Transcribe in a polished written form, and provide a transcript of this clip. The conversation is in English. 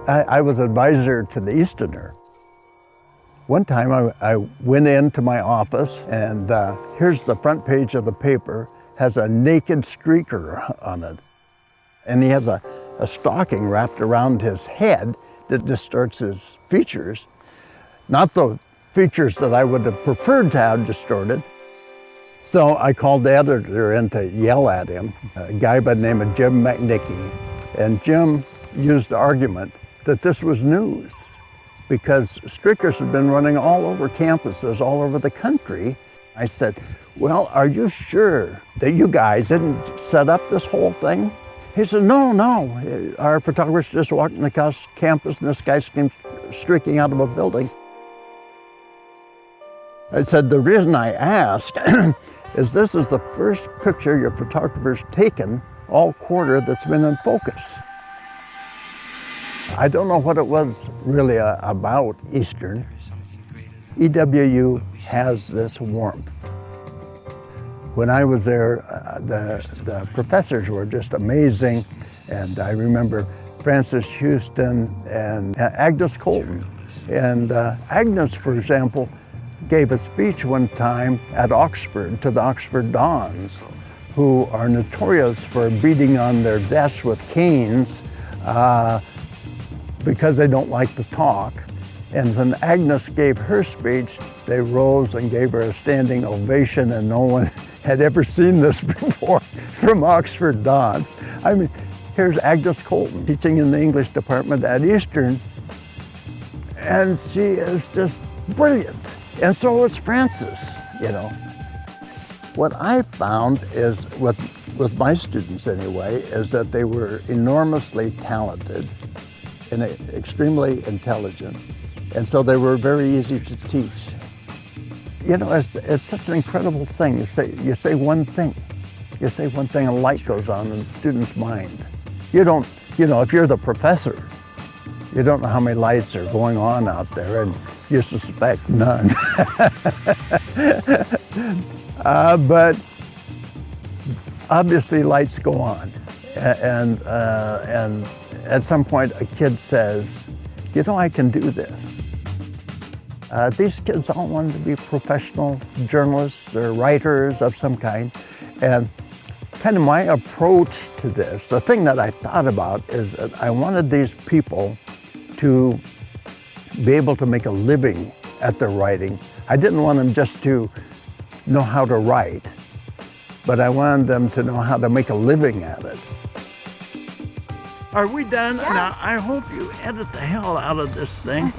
I was advisor to the Easterner. One time I went into my office and here's the front page of the paper, has a naked streaker on it. And he has a stocking wrapped around his head that distorts his features. Not the features that I would have preferred to have distorted. So I called the editor in to yell at him, a guy by the name of Jim McManus. And Jim used the argument that this was news because streakers had been running all over campuses all over the country. I said, well, are you sure that you guys didn't set up this whole thing? He said, no, our photographers just walking across campus and this guy came streaking out of a building. I said, the reason I asked is this is the first picture your photographer's taken all quarter that's been in focus. I don't know what it was really about Eastern. EWU has this warmth. When I was there, the professors were just amazing. And I remember Francis Houston and Agnes Colton. And Agnes, for example, gave a speech one time at Oxford to the Oxford Dons, who are notorious for beating on their desks with canes because they don't like to talk. And when Agnes gave her speech, they rose and gave her a standing ovation, and no one had ever seen this before from Oxford Dons. I mean, here's Agnes Colton teaching in the English department at Eastern, and she is just brilliant. And so is Francis, you know. What I found is, with my students anyway, is that they were enormously talented and extremely intelligent. And so they were very easy to teach. You know, it's such an incredible thing. You say one thing. You say one thing, a light goes on in the student's mind. You don't, you know, if you're the professor, you don't know how many lights are going on out there, and you suspect none. But obviously lights go on. And at some point a kid says, you know, I can do this. These kids all wanted to be professional journalists or writers of some kind. And kind of my approach to this, the thing that I thought about is that I wanted these people to be able to make a living at their writing. I didn't want them just to know how to write, but I wanted them to know how to make a living at it. Are we done? Yeah. Now, I hope you edit the hell out of this thing.